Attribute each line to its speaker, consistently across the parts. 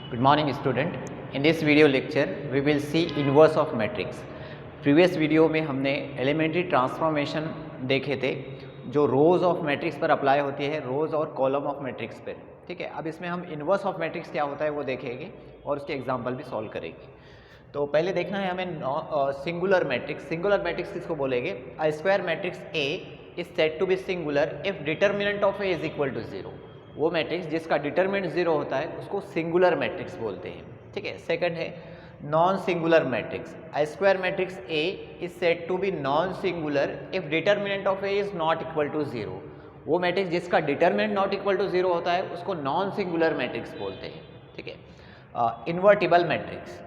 Speaker 1: Good morning student. In this video lecture we will see inverse of matrix. Previous video में हमने elementary transformation देखे थे जो रोज of matrix पर apply होती है, रोज और कॉलम ऑफ मैट्रिक्स पर. ठीक है, अब इसमें हम इन्वर्स ऑफ मैट्रिक्स क्या होता है वो देखेंगे और उसके एग्जांपल भी सॉल्व करेंगे. तो पहले देखना है हमें सिंगुलर मैट्रिक्स. सिंगुलर मैट्रिक्स किसको बोलेंगे? A square matrix A is said to be singular if determinant of A is equal to 0. वो मैट्रिक्स जिसका डिटर्मिनेंट 0 होता है उसको सिंगुलर मैट्रिक्स बोलते हैं. ठीक है. सेकंड है non singular matrix. A square matrix A is said to be non singular if determinant of A is not equal to 0. वो मैट्रिक्स जिसका डिटर्मिनेंट नॉट इक्वल टू 0 होता है उसको नॉन सिंगुलर मैट्रिक्स बोलते हैं. ठीक है. Invertible matrix.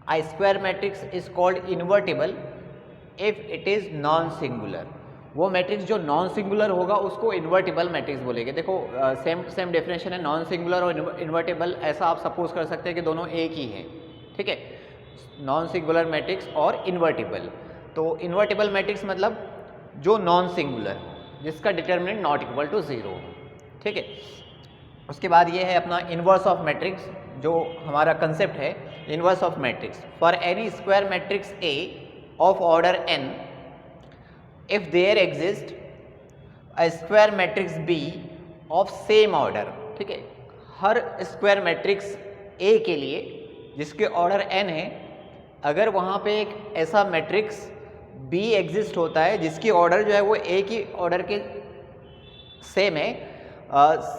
Speaker 1: A square matrix is called invertible if it is non singular. वो मैट्रिक्स जो नॉन सिंगुलर होगा उसको इन्वर्टिबल मैट्रिक्स बोलेंगे. देखो सेम डेफिनेशन है नॉन सिंगुलर और इन्वर्टिबल. ऐसा आप सपोज कर सकते हैं कि दोनों एक ही हैं. ठीक है, नॉन सिंगुलर मैट्रिक्स और इन्वर्टिबल. तो इन्वर्टिबल मैट्रिक्स मतलब जो नॉन सिंगुलर जिसका डिटर्मिनेंट नॉट इक्वल टू 0. ठीक है. उसके बाद ये है अपना इन्वर्स ऑफ मैट्रिक्स जो हमारा कंसेप्ट है. Inverse of matrix for any square matrix A of order n if there exist a square matrix B of same order. ठीक है, हर स्क्वायर मैट्रिक्स ए के लिए जिसके ऑर्डर एन है, अगर वहाँ पे एक ऐसा मैट्रिक्स बी एग्जिस्ट होता है जिसकी ऑर्डर जो है वो ए की ऑर्डर के सेम है,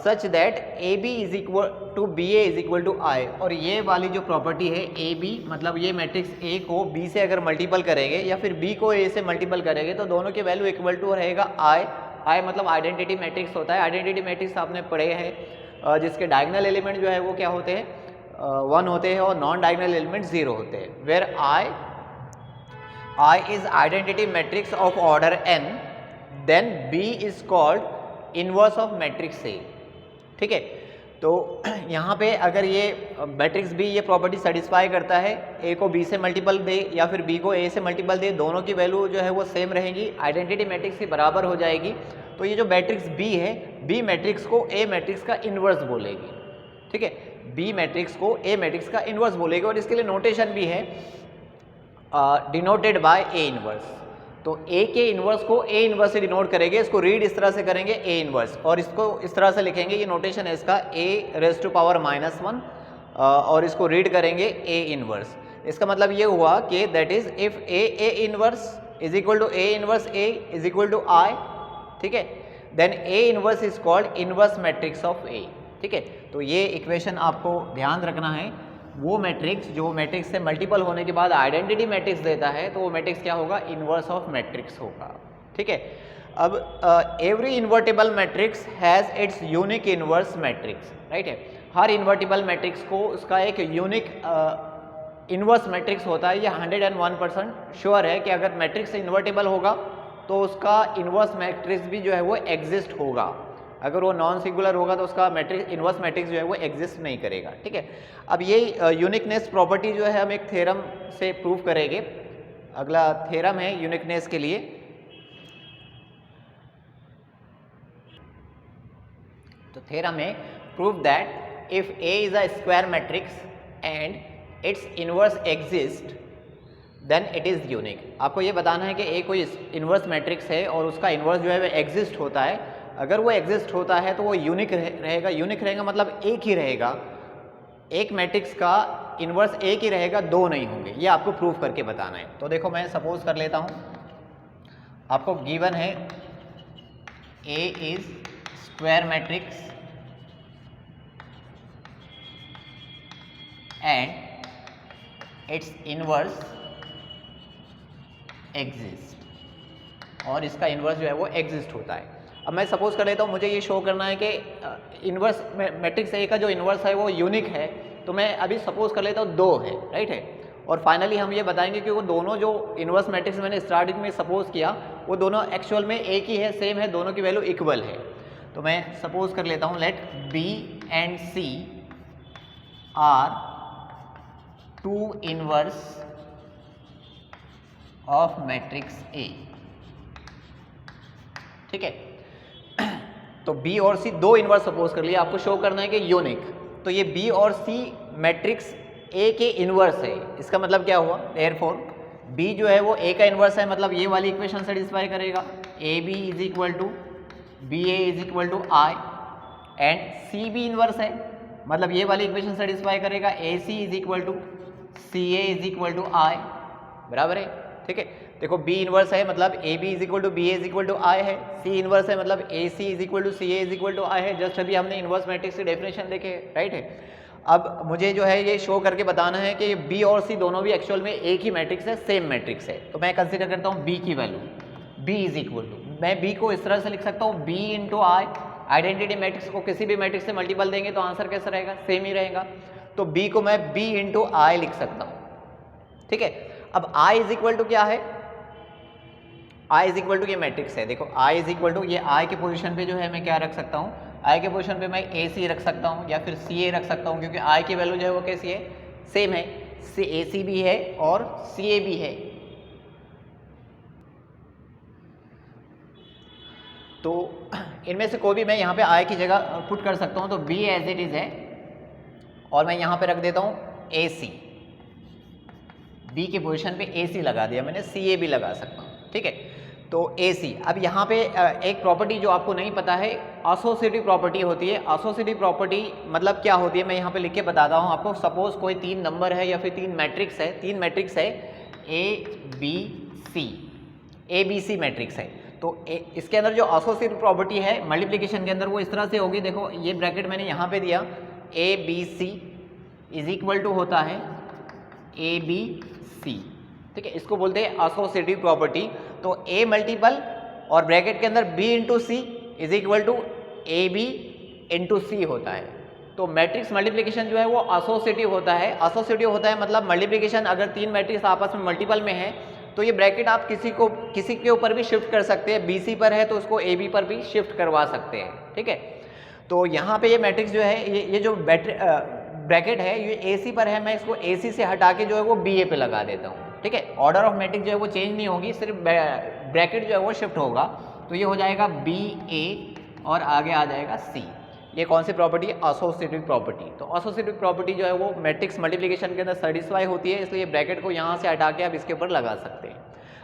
Speaker 1: such that A B is equal to B A is equal to I. और ये वाली जो प्रॉपर्टी है ए बी, मतलब ये मैट्रिक्स ए को बी से अगर मल्टीपल करेंगे या फिर बी को ए से मल्टीपल करेंगे तो दोनों के वैल्यू इक्वल टू रहेगा आई. आई मतलब आइडेंटिटी मैट्रिक्स होता है. आइडेंटिटी मैट्रिक्स आपने पढ़े हैं जिसके डायगोनल एलिमेंट जो है वो क्या होते हैं, 1 होते हैं और नॉन डायगोनल एलिमेंट 0 होते हैं. Where I is identity matrix of order n then B is called inverse of matrix A. ठीक है. तो यहाँ पे अगर ये मैट्रिक्स बी ये प्रॉपर्टी सेटिस्फाई करता है, ए को बी से मल्टीपल दे या फिर बी को ए से मल्टीपल दे, दोनों की वैल्यू जो है वो सेम रहेंगी, आइडेंटिटी मैट्रिक्स के बराबर हो जाएगी, तो ये जो मैट्रिक्स बी है, बी मैट्रिक्स को ए मैट्रिक्स का इन्वर्स बोलेगी. ठीक है, बी मैट्रिक्स को ए मैट्रिक्स का इन्वर्स बोलेगी. और इसके लिए नोटेशन भी है डिनोटेड बाय ए इन्वर्स. तो ए के इन्वर्स को ए इन्वर्स से डिनोट करेंगे. इसको रीड इस तरह से करेंगे ए इन्वर्स, और इसको इस तरह से लिखेंगे, ये नोटेशन है इसका ए रेज़ टू पावर -1, और इसको रीड करेंगे ए इन्वर्स. इसका मतलब ये हुआ कि that is if A inverse is equal to A inverse A is equal to I. ठीक है, then A inverse is called inverse matrix of A. ठीक है. तो ये इक्वेशन आपको ध्यान रखना है. वो मैट्रिक्स जो मैट्रिक्स से मल्टीपल होने के बाद आइडेंटिटी मैट्रिक्स देता है तो वो मैट्रिक्स क्या होगा, इन्वर्स ऑफ मैट्रिक्स होगा. ठीक है. अब every invertible matrix has its unique inverse matrix. Right है. हर इन्वर्टिबल मैट्रिक्स को उसका एक यूनिक इन्वर्स मैट्रिक्स होता है. ये 101% श्योर है कि अगर मैट्रिक्स इन्वर्टिबल होगा तो उसका इन्वर्स मैट्रिक्स भी जो है वो एग्जिस्ट होगा. अगर वो नॉन सिंगुलर होगा तो उसका मैट्रिक्स इन्वर्स मैट्रिक्स जो है वो एग्जिस्ट नहीं करेगा. ठीक है. अब ये यूनिकनेस प्रॉपर्टी जो है हम एक थ्योरम से प्रूव करेंगे. अगला थ्योरम है यूनिकनेस के लिए. तो थ्योरम है prove that if A is a square matrix and its inverse exist then it is unique. आपको ये बताना है कि ए कोई इन्वर्स मैट्रिक्स है और उसका इन्वर्स जो है वो एग्जिस्ट होता है. अगर वो एग्जिस्ट होता है तो वो यूनिक रहेगा. यूनिक रहेगा मतलब एक ही रहेगा. एक मैट्रिक्स का इन्वर्स एक ही रहेगा, दो नहीं होंगे. ये आपको प्रूव करके बताना है. तो देखो मैं सपोज कर लेता हूँ, आपको गिवन है A is square matrix and its inverse exist, और इसका इन्वर्स जो है वो एग्जिस्ट होता है. अब मैं सपोज कर लेता हूँ, मुझे ये शो करना है कि इन्वर्स मैट्रिक्स ए का जो इन्वर्स है वो यूनिक है. तो मैं अभी सपोज कर लेता हूँ 2 है. राइट है. और फाइनली हम ये बताएंगे कि वो दोनों जो इन्वर्स मैट्रिक्स मैंने स्टार्टिंग में सपोज किया वो दोनों एक्चुअल में एक ही है, सेम है, दोनों की वैल्यू इक्वल है. तो मैं सपोज कर लेता हूँ let B and C are 2 inverse of matrix A. ठीक है. तो बी और सी दो इन्वर्स सपोज कर लिया, आपको शो करना है कि यूनिक. तो ये बी और सी मैट्रिक्स ए के इन्वर्स है, इसका मतलब क्या हुआ, देयरफॉर बी जो है वो ए का इन्वर्स है, मतलब ये वाली इक्वेशन सेटिस्फाई करेगा, A B is equal to B A is equal to I, and C B inverse है, मतलब ये वाली इक्वेशन सेटिस्फाई करेगा, A C is equal to C A is equal to I, बराबर है। ठीक है, देखो बी इन्वर्स है मतलब A B is equal to B A is equal to I है, सी इन्वर्स है मतलब A C is equal to C A is equal to I है। जस्ट अभी हमने इन्वर्स मैट्रिक्स की डेफिनेशन देखे, राइट है। अब मुझे जो है ये शो करके बताना है कि बी और सी दोनों भी एक्चुअल में एक ही मैट्रिक्स है, सेम मैट्रिक्स है। तो मैं कंसिडर करता हूँ बी की value, B is equal to, मैं बी को इस तरह से लिख सकता हूँ B into I, identity matrix को किसी भी मैट्रिक्स से मल्टीपल देंगे तो आंसर कैसा रहेगा, सेम ही रहेगा। तो बी को मैं बी इंटू आई लिख सकता हूँ, ठीक है। अब आई इज इक्वल टू क्या है, आई इज इक्वल टू ये मैट्रिक्स है, देखो आई इज इक्वल टू ये आई के पोजीशन पे जो है मैं क्या रख सकता हूँ, आई के पोजीशन पे मैं ए सी रख सकता हूँ या फिर सी ए रख सकता हूँ, क्योंकि आई की वैल्यू जो है वो कैसी है, सेम है, सी ए सी भी है और सी ए भी है। तो इनमें से कोई भी मैं यहाँ पे आई की जगह पुट कर सकता हूँ, तो बी एज इट इज है और मैं यहाँ पे रख देता हूँ ए सी, बी के पोजीशन पे ए सी लगा दिया मैंने, सी ए भी लगा सकता हूँ, ठीक है। तो ए सी, अब यहाँ पे एक प्रॉपर्टी जो आपको नहीं पता है, एसोसिएटिव प्रॉपर्टी होती है। एसोसिएटिव प्रॉपर्टी मतलब क्या होती है, मैं यहाँ पे लिख के बताता हूँ आपको। सपोज कोई तीन नंबर है या फिर तीन मैट्रिक्स है, तीन मैट्रिक्स है A B C, A B C matrix है। तो इसके अंदर जो एसोसिएटिव प्रॉपर्टी है मल्टीप्लिकेशन के अंदर वो इस तरह से होगी, देखो ये ब्रैकेट मैंने यहाँ पे दिया, A B C is equal to होता है ए बी सी, ठीक है, इसको बोलते हैं एसोसिएटिव प्रॉपर्टी। तो ए मल्टीपल और ब्रैकेट के अंदर B into C is equal to A B into C होता है। तो मैट्रिक्स मल्टीप्लिकेशन जो है वो एसोसिएटिव होता है। एसोसिएटिव होता है मतलब मल्टीप्लिकेशन अगर तीन मैट्रिक्स आपस में मल्टीपल में है तो ये ब्रैकेट आप किसी के ऊपर भी शिफ्ट कर सकते हैं, बी सी पर है तो उसको ए बी पर भी शिफ्ट करवा सकते हैं, ठीक है। तो यहाँ पे ये मैट्रिक्स जो है ये जो ब्रैकेट है ये ए सी पर है, मैं इसको ए सी से हटा के जो है वो बी ए पे लगा देता हूँ, ठीक है। ऑर्डर ऑफ मैट्रिक्स जो है वो चेंज नहीं होगी, सिर्फ ब्रैकेट जो है वो शिफ्ट होगा। तो ये हो जाएगा बी ए और आगे आ जाएगा सी। ये कौन सी प्रॉपर्टी है, एसोसिएटिव प्रॉपर्टी। तो एसोसिएटिव प्रॉपर्टी जो है वो मैट्रिक्स मल्टीप्लिकेशन के अंदर सेटिस्फाई होती है, इसलिए ब्रैकेट को यहाँ से हटा के आप इसके ऊपर लगा सकते हैं।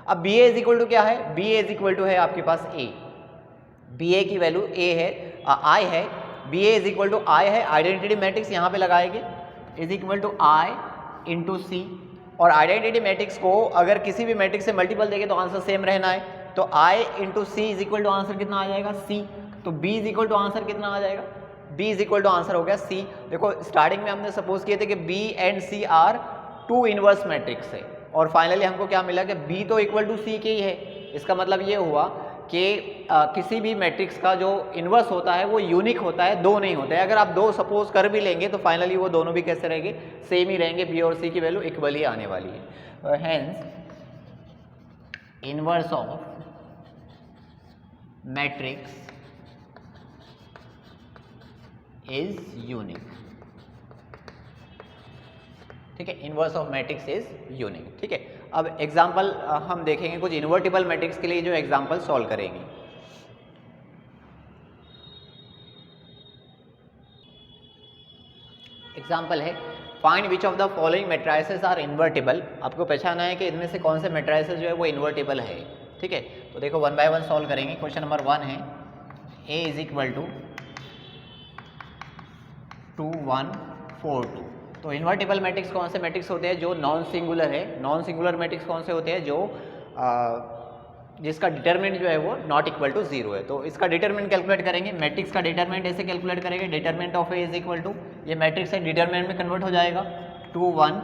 Speaker 1: अब B A is equal to क्या है, B A is equal to है आपके पास ए, बी ए की वैल्यू ए है, आई है, B A is equal to I है, आइडेंटिटी मैट्रिक्स यहाँ पे लगाएंगे is equal to I into C. और आइडेंटिटी मैट्रिक्स को अगर किसी भी मैट्रिक्स से मल्टीपल देंगे तो आंसर सेम रहना है। तो I into C is equal to answer कितना आ जाएगा, सी। तो B is equal to answer कितना आ जाएगा, B is equal to answer हो गया सी। देखो स्टार्टिंग में हमने सपोज किए थे कि B and C are two inverse matrix है और फाइनली हमको क्या मिला कि बी तो इक्वल टू सी के ही है। इसका मतलब ये हुआ कि किसी भी मैट्रिक्स का जो इन्वर्स होता है वो यूनिक होता है, दो नहीं होते हैं। अगर आप दो सपोज कर भी लेंगे तो फाइनली वो दोनों भी कैसे रहेंगे, सेम ही रहेंगे, बी और सी की वैल्यू इक्वल ही आने वाली है। Hence inverse of matrix is unique, ठीक है, inverse of matrix is unique, ठीक है। अब एग्जाम्पल हम देखेंगे कुछ इन्वर्टिबल मैट्रिक्स के लिए जो एग्जाम्पल सॉल्व करेंगे। एग्जाम्पल है find which of the following matrices are invertible. आपको पहचाना है कि इनमें से कौन से मैट्राइसेस जो है वो इन्वर्टिबल है, ठीक है। तो देखो वन बाय वन सॉल्व करेंगे। क्वेश्चन नंबर 1 है ए इज इक्वल टू 2 1 4 2। तो इन्वर्टिबल मैट्रिक्स कौन से मैट्रिक्स होते हैं, जो नॉन सिंगुलर है। नॉन सिंगुलर मैट्रिक्स कौन से होते हैं, जो जिसका डिटरमिनेंट जो है वो नॉट इक्वल टू 0 है। तो इसका डिटरमिनेंट कैलकुलेट करेंगे। मैट्रिक्स का डिटरमिनेंट ऐसे कैलकुलेट करेंगे, determinant of A is equal to, ये मैट्रिक्स है, डिटरमिनेंट में कन्वर्ट हो जाएगा 2 1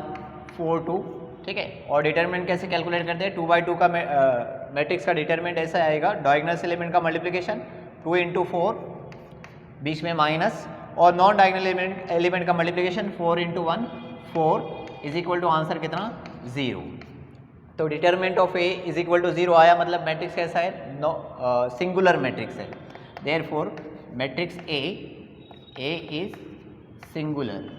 Speaker 1: 4 2, ठीक है। और डिटरमिनेंट कैसे कैलकुलेट करते हैं, 2 बाई 2 का मैट्रिक्स का डिटरमिनेंट ऐसा आएगा, डायगोनल एलिमेंट का मल्टीप्लिकेशन 2 इंटू 4, बीच में माइनस, और नॉन डायगोनल एलिमेंट का multiplication 4 into 1 4 is equal to answer कितना 0। तो determinant of A is equal to 0 आया, मतलब मैट्रिक्स कैसा है, सिंगुलर मैट्रिक्स है। Therefore matrix A is singular,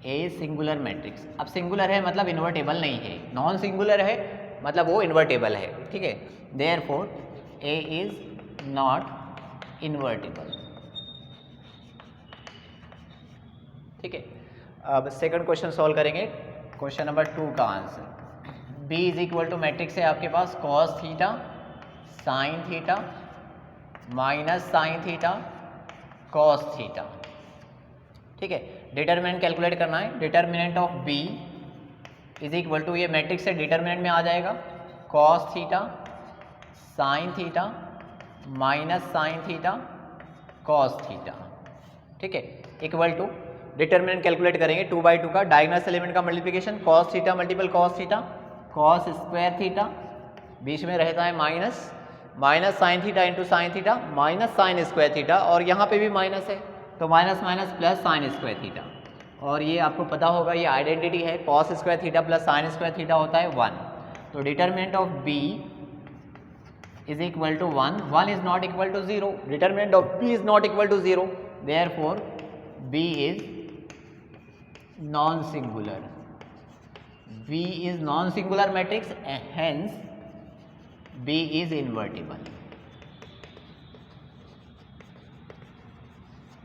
Speaker 1: a singular matrix. अब सिंगुलर है मतलब इन्वर्टेबल नहीं है, नॉन सिंगुलर है मतलब वो इन्वर्टेबल है, ठीक है। Therefore A is not invertible, ठीक है। अब सेकंड क्वेश्चन सॉल्व करेंगे। क्वेश्चन नंबर 2 का answer b is equal to matrix है आपके पास cos theta sine theta minus sine theta cos theta. ठीक है, डिटरमिनेंट कैलकुलेट करना है। Determinant of b is equal to, ये मैट्रिक्स से डिटरमिनेंट में आ जाएगा cos theta sine theta minus sine theta cos theta. ठीक है, इक्वल टू डिटरमिनेंट कैलकुलेट करेंगे 2/2 का डायगोनल एलिमेंट का multiplication cos theta multiple cos theta cos square theta, बीच में रहता है minus, minus sine theta into sine theta minus sine square theta, और यहाँ पे भी माइनस है तो minus minus plus sine square theta. और ये आपको पता होगा, ये आइडेंटिटी है, cos square theta plus sine square theta होता है 1। तो determinant of b is equal to 1, 1 is not equal to 0, determinant of b is not equal to 0, therefore b is non singular, b is non singular matrix, hence b is invertible.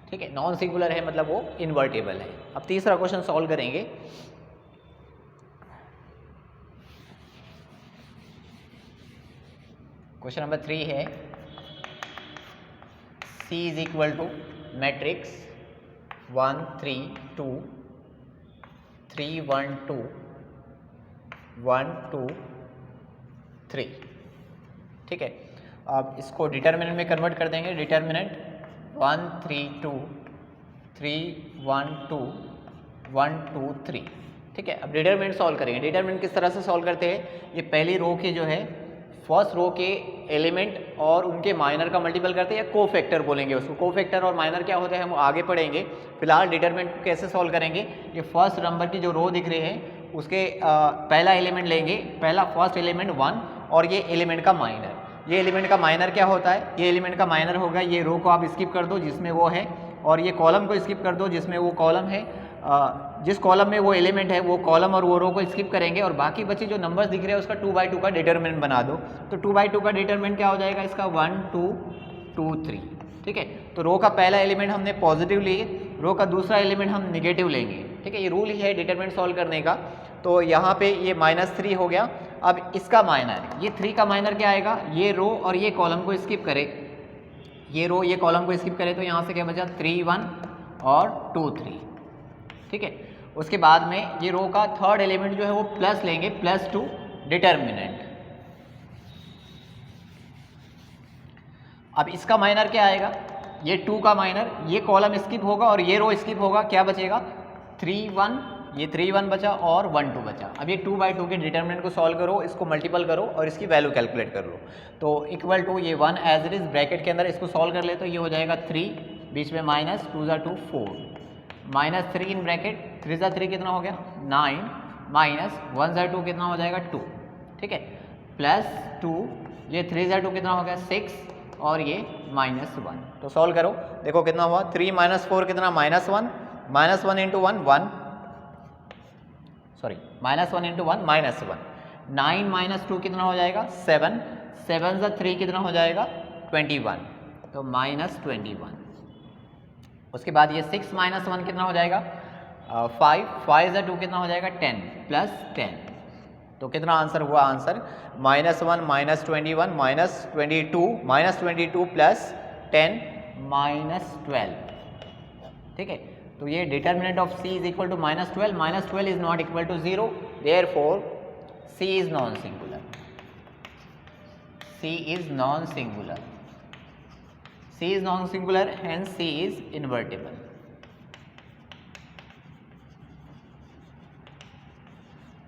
Speaker 1: ठीक है, non singular है मतलब वो invertible है। अब तीसरा question solve करेंगे। Question number 3 है c is equal to matrix 1 3 2 3 1 2 1 2 3। ठीक है, अब इसको डिटरमिनेंट में कन्वर्ट कर देंगे। डिटरमिनेंट 1 3 2 3 1 2 1 2 3। ठीक है, अब डिटरमिनेंट सॉल्व करेंगे। डिटरमिनेंट किस तरह से सॉल्व करते हैं, ये पहली रो के जो है फर्स्ट रो के एलिमेंट और उनके माइनर का मल्टीपल करते हैं, या कोफैक्टर बोलेंगे उसको। कोफैक्टर और माइनर क्या होते हैं हम आगे पढ़ेंगे। फिलहाल डिटरमिनेंट को कैसे सॉल्व करेंगे, ये फर्स्ट नंबर की जो रो दिख रही है उसके पहला एलिमेंट लेंगे, पहला फर्स्ट एलिमेंट 1 और ये एलिमेंट का माइनर। ये एलिमेंट का माइनर क्या होता है, ये एलिमेंट का माइनर होगा ये रो को आप स्किप कर दो जिसमें वो है, और ये कॉलम को स्किप कर दो जिसमें वो कॉलम है। जिस कॉलम में वो एलिमेंट है वो कॉलम और वो रो को स्किप करेंगे, और बाकी बचे जो नंबर्स दिख रहे हैं उसका 2/2 का डिटरमिनेंट बना दो। तो 2/2 का डिटरमिनेंट क्या हो जाएगा इसका 1 2 2 3। ठीक है, तो रो का पहला एलिमेंट हमने पॉजिटिव लिए, रो का दूसरा एलिमेंट हम निगेटिव लेंगे। ठीक है, ये रूल ही है डिटरमिनेंट सॉल्व करने का। तो यहाँ पे ये -3 हो गया। अब इसका माइनर, ये 3 का माइनर क्या आएगा, ये रो और ये कॉलम को स्किप करे, ये रो ये कॉलम को स्किप करे, तो यहाँ से क्या बचा 3 1 और 2 3। ठीक है, उसके बाद में ये रो का थर्ड एलिमेंट जो है वो प्लस लेंगे, +2 डिटरमिनेंट। अब इसका माइनर क्या आएगा, ये 2 का माइनर, ये कॉलम स्किप होगा और ये रो स्किप होगा, क्या बचेगा 3 1, ये 3 1 बचा और 1 2 बचा। अब ये 2/2 के डिटरमिनेंट को सॉल्व करो, इसको मल्टीपल करो और इसकी वैल्यू कैलकुलेट कर लो। तो इक्वल टू ये 1 एज इट इज ब्रैकेट के अंदर इसको सॉल्व कर ले, तो ये हो जाएगा 3, बीच में माइनस 2 * 2 4, -3 इन ब्रैकेट 3 * 3 कितना हो गया 9, माइनस 1 * 2 कितना हो जाएगा 2। ठीक है, +2, ये 3 * 2 कितना हो गया 6 और ये -1। तो सॉल्व करो, देखो कितना हुआ 3 - 4 कितना -1, -1 × 1 1, सॉरी -1 × 1 -1, 9 - 2 कितना हो जाएगा 7, 7 * 3 कितना हो जाएगा 21, तो -21। उसके बाद ये 6 - 1 कितना हो जाएगा 5, 5 * 2 कितना हो जाएगा 10 +10। तो कितना आंसर हुआ, आंसर -1 -21 -22 -22 +10 -12। ठीक है, तो ये determinant of c is equal to -12, -12 is not equal to 0, therefore c is non singular, c is non singular, c is non-singular, hence c is invertible।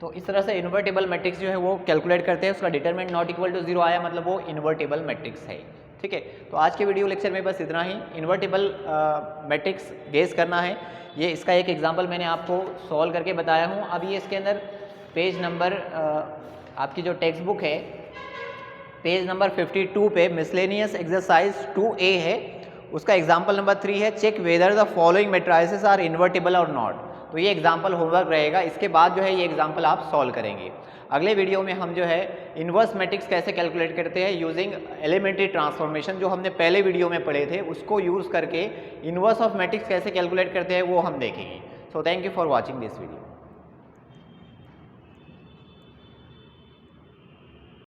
Speaker 1: तो इस तरह से इन्वर्टिबल मैट्रिक्स जो है वो कैलकुलेट करते हैं, उसका डिटरमिनेंट नॉट इक्वल टू 0 आया मतलब वो इन्वर्टिबल मैट्रिक्स है। ठीक है, तो आज के वीडियो लेक्चर में बस इतना ही। इन्वर्टिबल मैट्रिक्स गेस करना है, ये इसका एक एग्जांपल मैंने आपको सॉल्व करके बताया हूँ। अभी इसके अंदर पेज नंबर आपकी जो टेक्स्ट बुक है पेज नंबर 52 पे मिसलेनियस एक्सरसाइज 2A है, उसका एग्जाम्पल नंबर 3 है, check whether the following matrices are invertible और नॉट। तो ये एग्जाम्पल होमवर्क रहेगा, इसके बाद जो है ये एग्जाम्पल आप सॉल्व करेंगे। अगले वीडियो में हम जो है इन्वर्स मैट्रिक्स कैसे कैलकुलेट करते हैं यूजिंग एलिमेंट्री ट्रांसफॉर्मेशन, जो हमने पहले वीडियो में पढ़े थे उसको यूज़ करके इन्वर्स ऑफ मैट्रिक्स कैसे कैलकुलेट करते हैं वो हम देखेंगे। So thank you for watching this video.